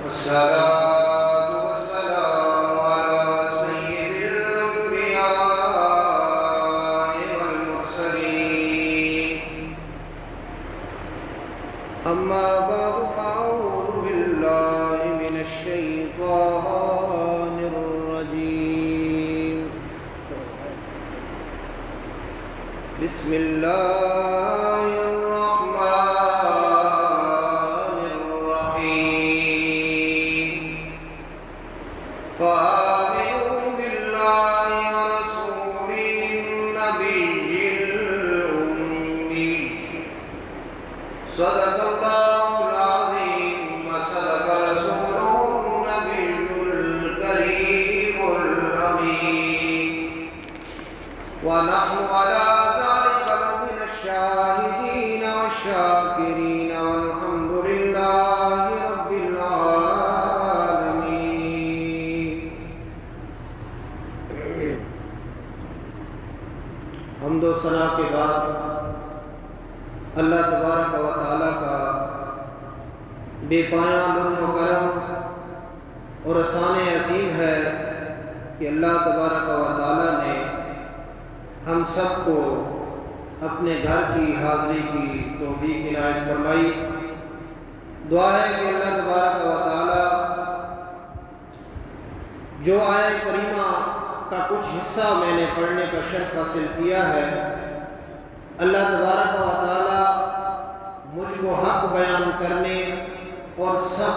والصلاة والسلام على سيد الأنبياء والمرسلين أما بعد فأعوذ بالله من الشيطان الرجيم بسم الله الرحمن الرحيم فآمنوا بالله ورسوله النبي الأمي صدق الله العظيم وصدق رسوله النبي الكريم الأمين ونحن على ذلك من الشاهدين والشاكرين والحمد لله رب العالمين. حمد و ثنا کے بعد اللہ تبارک و تعالیٰ کا بے پایاں لطف و کرم اور احسان عظیم ہے کہ اللہ تبارک و تعالیٰ نے ہم سب کو اپنے گھر کی حاضری کی توفیق عنایت فرمائی. دعا ہے کہ اللہ تبارک و تعالیٰ جو آیہ کریمہ کا کچھ حصہ میں نے پڑھنے کا شرف حاصل کیا ہے، اللہ تبارک و تعالیٰ مجھ کو حق بیان کرنے اور سب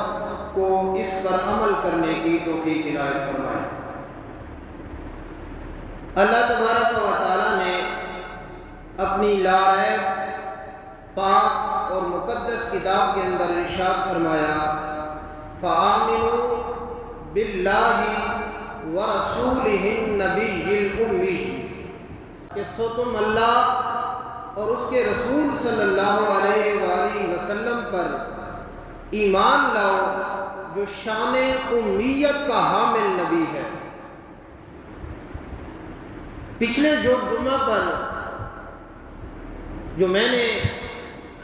کو اس پر عمل کرنے کی توفیق عنایت فرمائے. اللہ تبارک و تعالیٰ نے اپنی لاریب پاک اور مقدس کتاب کے اندر ارشاد فرمایا فآمنوا باللہ ورسولہ النبی الأمی، کہ سو تم اللہ اور اس کے رسول صلی اللہ علیہ وآلہ وسلم پر ایمان لاؤ جو شان امیت کا حامل نبی ہے. پچھلے جو جمعہ پر جو میں نے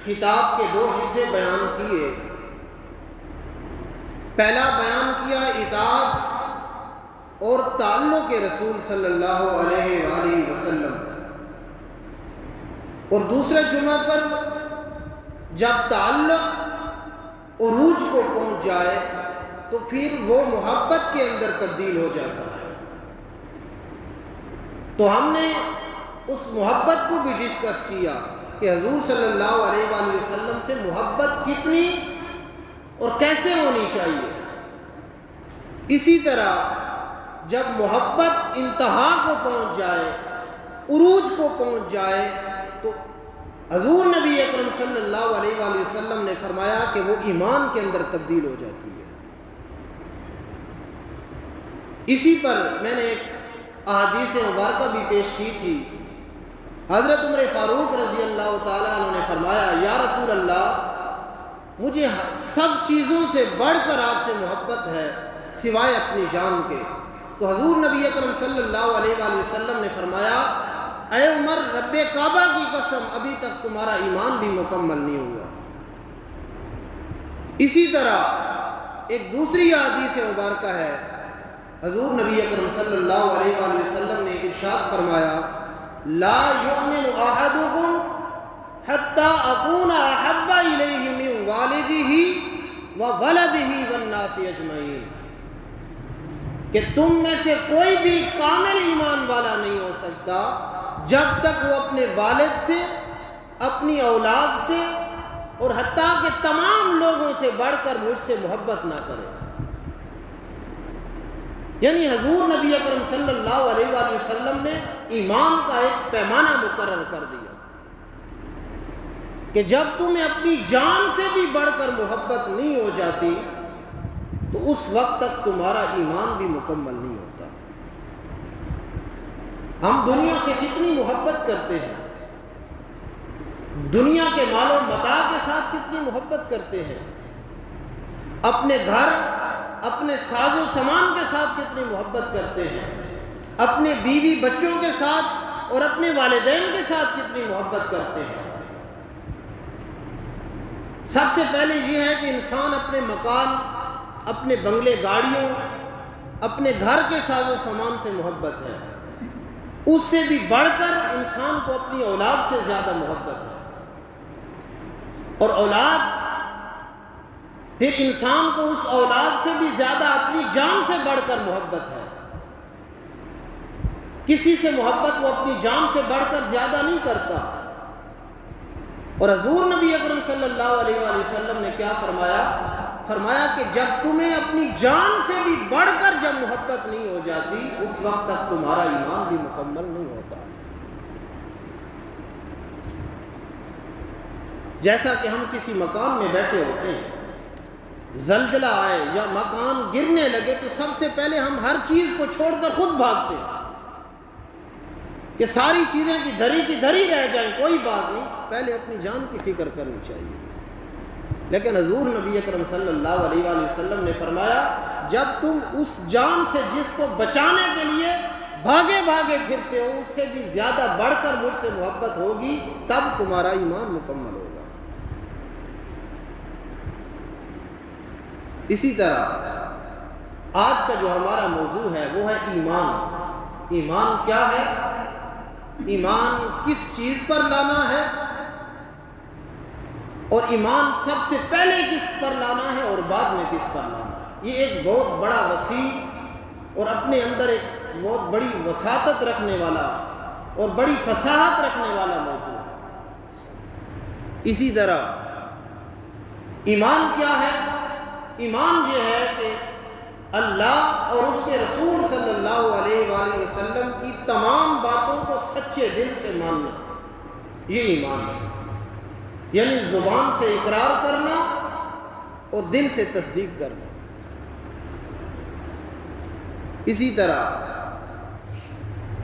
خطاب کے دو حصے بیان کیے، پہلا بیان کیا اطاعت اور تعلق رسول صلی اللہ علیہ وآلہ وسلم، اور دوسرے جمعہ پر جب تعلق عروج کو پہنچ جائے تو پھر وہ محبت کے اندر تبدیل ہو جاتا ہے. تو ہم نے اس محبت کو بھی ڈسکس کیا کہ حضور صلی اللہ علیہ وآلہ وسلم سے محبت کتنی اور کیسے ہونی چاہیے. اسی طرح جب محبت انتہا کو پہنچ جائے، عروج کو پہنچ جائے، تو حضور نبی اکرم صلی اللہ علیہ وآلہ وسلم نے فرمایا کہ وہ ایمان کے اندر تبدیل ہو جاتی ہے. اسی پر میں نے ایک احادیث مبارکہ بھی پیش کی تھی. حضرت عمر فاروق رضی اللہ تعالیٰ عنہ نے فرمایا یا رسول اللہ، مجھے سب چیزوں سے بڑھ کر آپ سے محبت ہے سوائے اپنی جان کے. تو حضور نبی اکرم صلی اللہ علیہ وآلہ وسلم نے فرمایا اے عمر، رب کعبہ کی قسم ابھی تک تمہارا ایمان بھی مکمل نہیں ہوا. اسی طرح ایک دوسری حدیث مبارکہ ہے، حضور نبی اکرم صلی اللہ علیہ وآلہ وسلم نے ارشاد فرمایا لا یؤمن احدکم حتی اکون احب الیہ من والدہ وولدہ والناس اجمعین، کہ تم میں سے کوئی بھی کامل ایمان والا نہیں ہو سکتا جب تک وہ اپنے والد سے، اپنی اولاد سے اور حتیٰ کہ تمام لوگوں سے بڑھ کر مجھ سے محبت نہ کرے. یعنی حضور نبی اکرم صلی اللہ علیہ وآلہ وسلم نے ایمان کا ایک پیمانہ مقرر کر دیا کہ جب تمہیں اپنی جان سے بھی بڑھ کر محبت نہیں ہو جاتی تو اس وقت تک تمہارا ایمان بھی مکمل نہیں ہوتا. ہم دنیا سے کتنی محبت کرتے ہیں، دنیا کے مال و متاع کے ساتھ کتنی محبت کرتے ہیں، اپنے گھر، اپنے ساز و سامان کے ساتھ کتنی محبت کرتے ہیں، اپنے بیوی بچوں کے ساتھ اور اپنے والدین کے ساتھ کتنی محبت کرتے ہیں. سب سے پہلے یہ ہے کہ انسان اپنے مکان، اپنے بنگلے گاڑیوں، اپنے گھر کے ساز و سامان سے محبت ہے، اس سے بھی بڑھ کر انسان کو اپنی اولاد سے زیادہ محبت ہے، اور اولاد پھر انسان کو اس اولاد سے بھی زیادہ اپنی جان سے بڑھ کر محبت ہے۔ کسی سے محبت وہ اپنی جان سے بڑھ کر زیادہ نہیں کرتا۔ اور حضور نبی اکرم صلی اللہ علیہ وآلہ وسلم نے کیا فرمایا؟ فرمایا کہ جب تمہیں اپنی جان سے بھی بڑھ کر جب محبت نہیں ہو جاتی، اس وقت تک تمہارا ایمان بھی مکمل نہیں ہوتا۔ جیسا کہ ہم کسی مکان میں بیٹھے ہوتے ہیں، زلزلہ آئے یا مکان گرنے لگے تو سب سے پہلے ہم ہر چیز کو چھوڑ کر خود بھاگتے ہیں کہ ساری چیزیں کی دھری رہ جائیں، کوئی بات نہیں، پہلے اپنی جان کی فکر کرنی چاہیے۔ لیکن حضور نبی اکرم صلی اللہ علیہ وآلہ وسلم نے فرمایا جب تم اس جان سے جس کو بچانے کے لیے بھاگے پھرتے ہو، اس سے بھی زیادہ بڑھ کر مجھ سے محبت ہوگی، تب تمہارا ایمان مکمل ہوگا۔ اسی طرح آج کا جو ہمارا موضوع ہے وہ ہے ایمان۔ ایمان کیا ہے؟ ایمان کس چیز پر لانا ہے، اور ایمان سب سے پہلے کس پر لانا ہے اور بعد میں کس پر لانا ہے؟ یہ ایک بہت بڑا وسیع اور اپنے اندر ایک بہت بڑی وساطت رکھنے والا اور بڑی فصاحت رکھنے والا موضوع ہے۔ اسی طرح ایمان کیا ہے؟ ایمان یہ ہے کہ اللہ اور اس کے رسول صلی اللہ علیہ وآلہ وسلم کی تمام باتوں کو سچے دل سے ماننا، یہ ایمان ہے۔ یعنی زبان سے اقرار کرنا اور دل سے تصدیق کرنا۔ اسی طرح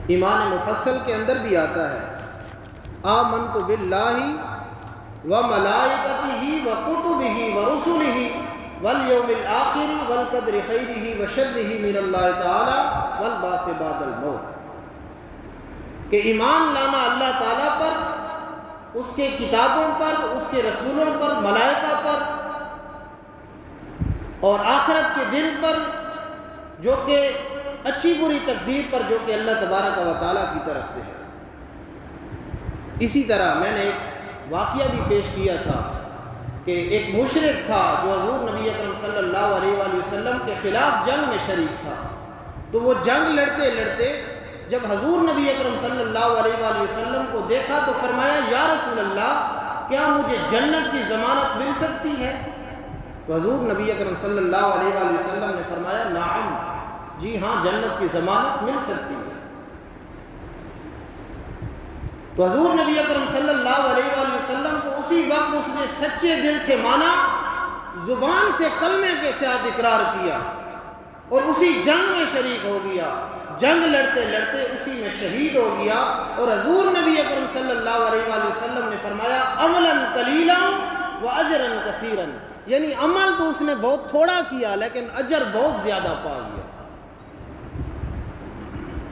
ایمان مفصل کے اندر بھی آتا ہے آمنت باللہ وملائکتہ وکتبہ ورسلہ والیوم الآخر والقدر خیرہ وشرہ من اللہ تعالی والبعث بعد الموت، کہ ایمان لانا اللہ تعالیٰ پر، اس کے کتابوں پر، اس کے رسولوں پر، ملائکہ پر، اور آخرت کے دن پر، جو کہ اچھی بری تقدیر پر، جو کہ اللہ تبارک و تعالیٰ کی طرف سے ہے۔ اسی طرح میں نے ایک واقعہ بھی پیش کیا تھا کہ ایک مشرک تھا جو حضور نبی اکرم صلی اللہ علیہ وآلہ وسلم کے خلاف جنگ میں شریک تھا، تو وہ جنگ لڑتے لڑتے جب حضور نبی اکرم صلی اللہ علیہ وآلہ وسلم کو دیکھا تو فرمایا یا رسول اللہ کیا مجھے جنت کی ضمانت مل سکتی ہے؟ تو حضور نبی اکرم صلی اللہ علیہ وآلہ وسلم نے فرمایا نعم، جی ہاں، جنت کی ضمانت مل سکتی ہے۔ تو حضور نبی اکرم صلی اللہ علیہ وآلہ وسلم کو اسی وقت اس نے سچے دل سے مانا، زبان سے کلمے کے ساتھ اقرار کیا اور اسی جنگ میں شریک ہو گیا، جنگ لڑتے لڑتے اسی میں شہید ہو گیا۔ اور حضور نبی اکرم صلی اللہ علیہ وآلہ وسلم نے فرمایا عملا قلیلا واجرا کثیرا، یعنی عمل تو اس نے بہت تھوڑا کیا لیکن اجر بہت زیادہ پا گیا۔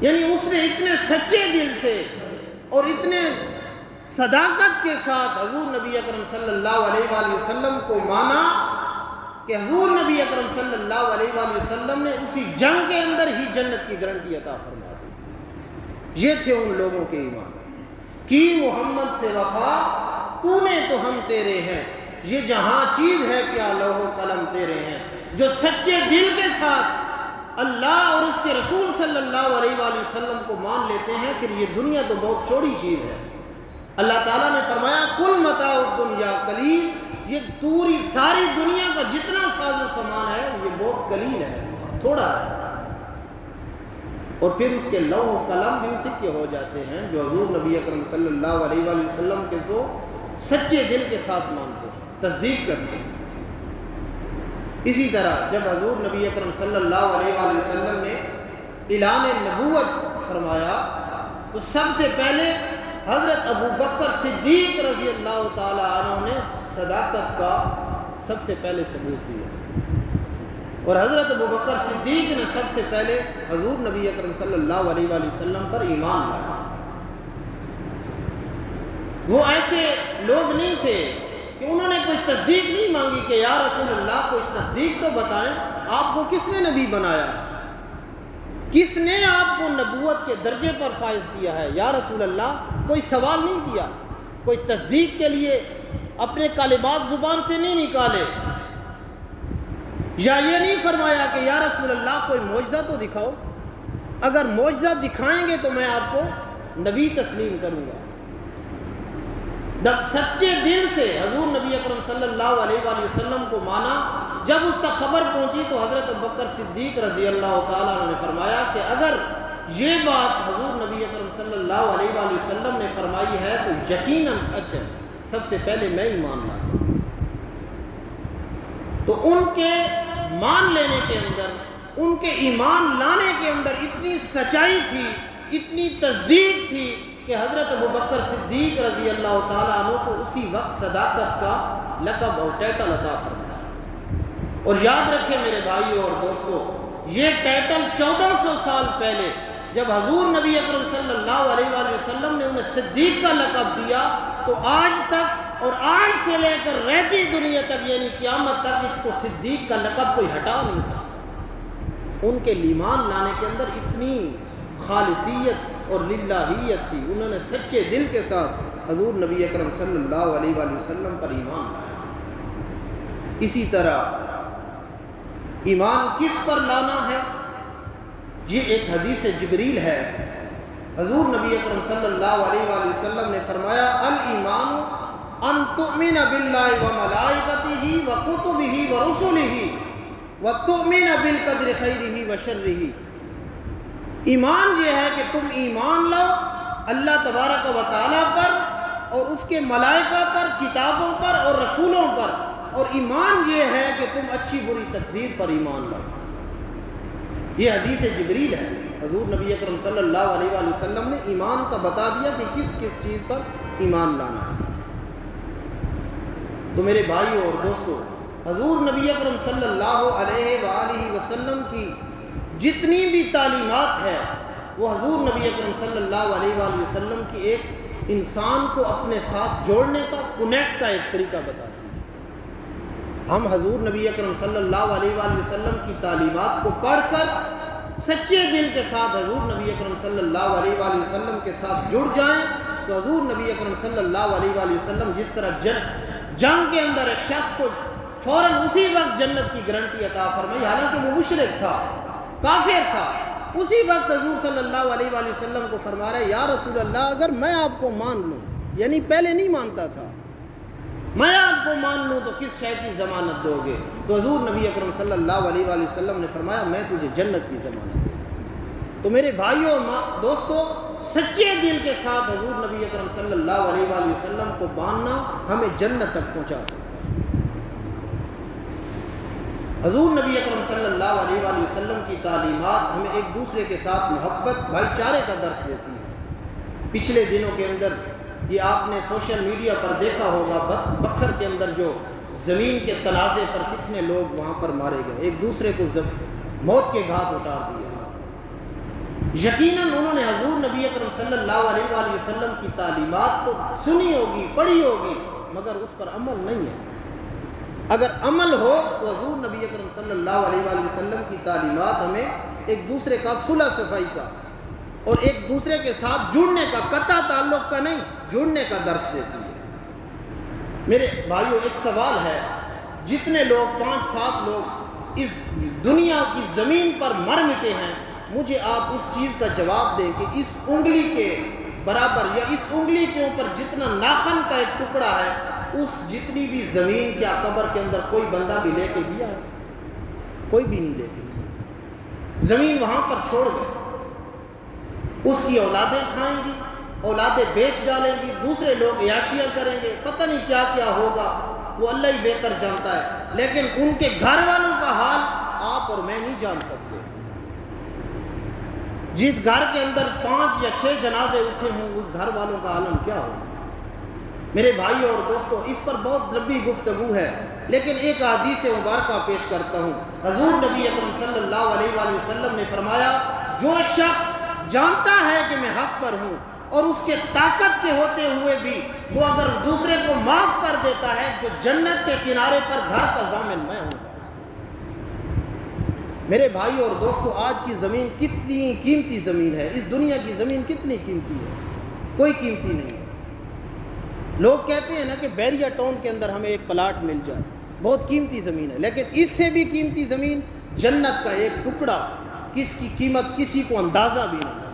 یعنی اس نے اتنے سچے دل سے اور اتنے صداقت کے ساتھ حضور نبی اکرم صلی اللہ علیہ وآلہ وسلم کو مانا کہ حضور نبی اکرم صلی اللہ علیہ وآلہ وسلم نے اسی جنگ کے اندر ہی جنت کی گارنٹی عطا فرما دی۔ یہ تھے ان لوگوں کے ایمان کی محمد سے وفا، تو نے تو ہم تیرے ہیں، یہ جہاں چیز ہے کیا لوح و قلم تیرے ہیں۔ جو سچے دل کے ساتھ اللہ اور اس کے رسول صلی اللہ علیہ وآلہ وسلم کو مان لیتے ہیں، پھر یہ دنیا تو بہت چھوٹی چیز ہے۔ اللہ تعالیٰ نے فرمایا کل متاع الدنیا قلیل، یہ ساری دنیا کا جتنا ساز و سامان ہے یہ بہت قلیل ہے، تھوڑا ہے۔ اور پھر اس کے لوح و قلم بھی اسی کے ہو جاتے ہیں جو حضور نبی اکرم صلی اللہ علیہ وآلہ وسلم کے جو سچے دل کے ساتھ مانتے ہیں، تصدیق کرتے ہیں۔ اسی طرح جب حضور نبی اکرم صلی اللہ علیہ وآلہ وسلم نے اعلان نبوت فرمایا تو سب سے پہلے حضرت ابو بکر صدیق رضی اللہ تعالی عنہ نے صداقت کا سب سے پہلے ثبوت دیا، اور حضرت ابو بکر صدیق نے سب سے پہلے حضور نبی اکرم صلی اللہ علیہ وآلہ وسلم پر ایمان لایا۔ وہ ایسے لوگ نہیں تھے کہ انہوں نے کوئی تصدیق نہیں مانگی کہ یا رسول اللہ کوئی تصدیق تو بتائیں، آپ کو کس نے نبی بنایا ہے؟ کس نے آپ کو نبوت کے درجے پر فائز کیا ہے؟ یا رسول اللہ، کوئی سوال نہیں کیا، کوئی تصدیق کے لیے اپنے کلمات زبان سے نہیں نکالے، یا یہ نہیں فرمایا کہ یا رسول اللہ کوئی معجزہ تو دکھاؤ، اگر معجزہ دکھائیں گے تو میں آپ کو نبی تسلیم کروں گا۔ جب سچے دل سے حضور نبی اکرم صلی اللہ علیہ وآلہ وسلم کو مانا، جب اس تک خبر پہنچی تو حضرت ابوبکر صدیق رضی اللہ تعالیٰ عنہ نے فرمایا کہ اگر یہ بات حضور نبی اکرم صلی اللہ علیہ وآلہ وسلم نے فرمائی ہے تو یقیناً سچ ہے، سب سے پہلے میں ایمان لاتا ہوں۔ تو ان کے مان لینے کے اندر، ان کے ایمان لانے کے اندر اتنی سچائی تھی، اتنی تصدیق تھی کہ حضرت ابوبکر صدیق رضی اللہ تعالیٰ عنہ کو اسی وقت صداقت کا لقب اور ٹائٹل عطا فرمایا۔ اور یاد رکھیں میرے بھائیوں اور دوستو، یہ ٹائٹل 1400 سال پہلے جب حضور نبی اکرم صلی اللہ علیہ وآلہ وسلم نے انہیں صدیق کا لقب دیا، تو آج تک اور آج سے لے کر رہتی دنیا تک یعنی قیامت تک اس کو صدیق کا لقب کوئی ہٹا نہیں سکتا۔ ان کے ایمان لانے کے اندر اتنی خالصیت اور للہیت تھی، انہوں نے سچے دل کے ساتھ حضور نبی اکرم صلی اللہ علیہ وآلہ وسلم پر ایمان لایا۔ اسی طرح ایمان کس پر لانا ہے؟ یہ ایک حدیث جبریل ہے۔ حضور نبی اکرم صلی اللہ علیہ وآلہ وسلم نے فرمایا الایمان ان تؤمن باللہ وملائکتہ وکتبہ ورسلہ وتؤمن بالقدر خیرہ وشرہ۔ ایمان یہ ہے کہ تم ایمان لاؤ اللہ تبارک و تعالیٰ پر اور اس کے ملائکہ پر، کتابوں پر اور رسولوں پر، اور ایمان یہ ہے کہ تم اچھی بری تقدیر پر ایمان لاؤ۔ یہ حدیث جبریل ہے۔ حضور نبی اکرم صلی اللہ علیہ وآلہ وسلم نے ایمان کا بتا دیا کہ کس کس چیز پر ایمان لانا ہے۔ تو میرے بھائیوں اور دوستو، حضور نبی اکرم صلی اللہ علیہ وآلہ وسلم کی جتنی بھی تعلیمات ہے وہ حضور نبی اکرم صلی اللہ علیہ وآلہ وسلم کی ایک انسان کو اپنے ساتھ جوڑنے کا، کنیکٹ کا ایک طریقہ بتاتی ہے۔ ہم حضور نبی اکرم صلی اللہ علیہ وآلہ وسلم کی تعلیمات کو پڑھ کر سچے دل کے ساتھ حضور نبی اکرم صلی اللہ علیہ وآلہ وسلم کے ساتھ جڑ جائیں تو حضور نبی اکرم صلی اللہ علیہ وآلہ وسلم جس طرح جنگ کے اندر ایک شخص کو فوراً اسی وقت جنت کی گارنٹی عطا فرمائی، حالانکہ وہ مشرک تھا، کافر تھا، اسی وقت حضور صلی اللہ علیہ وآلہ وسلم کو فرما رہے یا رسول اللہ اگر میں آپ کو مان لوں، یعنی پہلے نہیں مانتا تھا، میں آپ کو مان لوں تو کس شے کی ضمانت دو گے؟ تو حضور نبی اکرم صلی اللہ علیہ وآلہ وسلم نے فرمایا میں تجھے جنت کی ضمانت دیتا ہوں۔ تو میرے بھائیوں اور دوستو، سچے دل کے ساتھ حضور نبی اکرم صلی اللہ علیہ وآلہ وسلم کو ماننا ہمیں جنت تک پہنچا سکتا ہے۔ حضور نبی اکرم صلی اللہ علیہ وآلہ وسلم کی تعلیمات ہمیں ایک دوسرے کے ساتھ محبت، بھائی چارے کا درس دیتی ہے۔ پچھلے دنوں کے اندر یہ آپ نے سوشل میڈیا پر دیکھا ہوگا، بکھر کے اندر جو زمین کے تنازع پر کتنے لوگ وہاں پر مارے گئے، ایک دوسرے کو موت کے گھاٹ اتار دیا۔ یقیناً انہوں نے حضور نبی اکرم صلی اللہ علیہ وآلہ وسلم کی تعلیمات تو سنی ہوگی، پڑھی ہوگی، مگر اس پر عمل نہیں ہے۔ اگر عمل ہو تو حضور نبی اکرم صلی اللہ علیہ وآلہ وسلم کی تعلیمات ہمیں ایک دوسرے کا صلح صفائی کا اور ایک دوسرے کے ساتھ جڑنے کا، قطع تعلق کا نہیں، جڑنے کا درس دیتی ہے۔ میرے بھائیوں ایک سوال ہے، جتنے لوگ 5-7 لوگ اس دنیا کی زمین پر مر مٹے ہیں، مجھے آپ اس چیز کا جواب دیں کہ اس انگلی کے برابر یا اس انگلی کے اوپر جتنا ناخن کا ایک ٹکڑا ہے، اس جتنی بھی زمین کیا قبر کے اندر کوئی بندہ بھی لے کے گیا ہے؟ کوئی بھی نہیں لے کے گیا، زمین وہاں پر چھوڑ گئے۔ اس کی اولادیں کھائیں گی، اولادیں بیچ ڈالیں گی، دوسرے لوگ عیاشیاں کریں گے، پتہ نہیں کیا کیا ہوگا، وہ اللہ ہی بہتر جانتا ہے، لیکن ان کے گھر والوں کا حال آپ اور میں نہیں جان سکتے۔ جس گھر کے اندر 5 یا 6 جنازے اٹھے ہوں، اس گھر والوں کا عالم کیا ہوگا؟ میرے بھائیوں اور دوستو، اس پر بہت لمبی گفتگو ہے، لیکن ایک حدیث مبارکہ پیش کرتا ہوں۔ حضور نبی اکرم صلی اللہ علیہ وآلہ وسلم نے فرمایا جو شخص جانتا ہے کہ میں حق پر ہوں اور اس کے طاقت کے ہوتے ہوئے بھی وہ اگر دوسرے کو معاف کر دیتا ہے، جو جنت کے کنارے پر گھر کا ضامن میں ہوں گا۔ میرے بھائی اور دوستو، آج کی زمین کتنی قیمتی زمین ہے، اس دنیا کی زمین کتنی قیمتی ہے، کوئی قیمتی نہیں ہے۔ لوگ کہتے ہیں نا کہ بیریا ٹاؤن کے اندر ہمیں ایک پلاٹ مل جائے، بہت قیمتی زمین ہے، لیکن اس سے بھی قیمتی زمین جنت کا ایک ٹکڑا، کس کی قیمت کسی کو اندازہ بھی نہیں ہے۔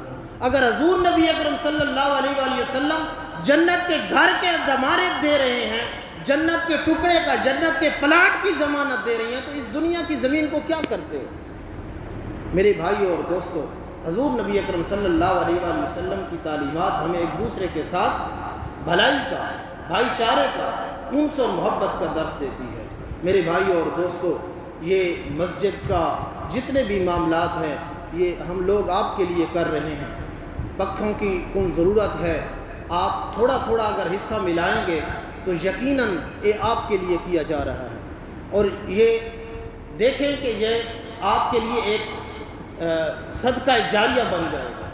اگر حضور نبی اکرم صلی اللہ علیہ وآلہ وسلم جنت کے گھر کے ضمانت دے رہے ہیں، جنت کے ٹکڑے کا، جنت کے پلاٹ کی ضمانت دے رہے ہیں، تو اس دنیا کی زمین کو کیا کرتے ہو؟ میرے بھائی اور دوستو، حضور نبی اکرم صلی اللہ علیہ وآلہ وسلم کی تعلیمات ہمیں ایک دوسرے کے ساتھ بھلائی کا، بھائی چارے کا، انس اور محبت کا درس دیتی ہے۔ میرے بھائی اور دوستو، یہ مسجد کا جتنے بھی معاملات ہیں یہ ہم لوگ آپ کے لیے کر رہے ہیں۔ پکھوں کی کون ضرورت ہے، آپ تھوڑا تھوڑا اگر حصہ ملائیں گے تو یقیناً یہ آپ کے لیے کیا جا رہا ہے، اور یہ دیکھیں کہ یہ آپ کے لیے ایک صدقہ جاریہ بن جائے گا،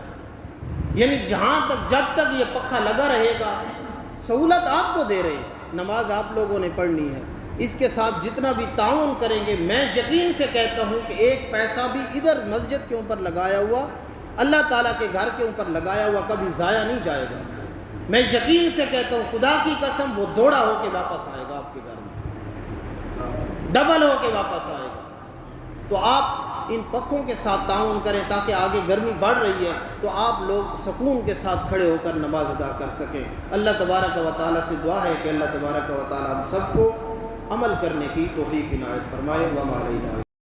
یعنی جہاں تک، جب تک یہ پکھا لگا رہے گا، سہولت آپ کو دے رہے ہیں، نماز آپ لوگوں نے پڑھنی ہے، اس کے ساتھ جتنا بھی تعاون کریں گے، میں یقین سے کہتا ہوں کہ ایک پیسہ بھی ادھر مسجد کے اوپر لگایا ہوا، اللہ تعالیٰ کے گھر کے اوپر لگایا ہوا کبھی ضائع نہیں جائے گا۔ میں یقین سے کہتا ہوں، خدا کی قسم، وہ دوڑا ہو کے واپس آئے گا آپ کے گھر میں، ڈبل ہو کے واپس آئے گا۔ تو آپ ان پکھوں کے ساتھ تعاون کریں تاکہ آگے گرمی بڑھ رہی ہے تو آپ لوگ سکون کے ساتھ کھڑے ہو کر نماز ادا کر سکیں۔ اللہ تبارک و تعالیٰ سے دعا ہے کہ اللہ تبارک و تعالیٰ ہم سب کو عمل کرنے کی توفیق عنایت فرمائے۔ وما علینا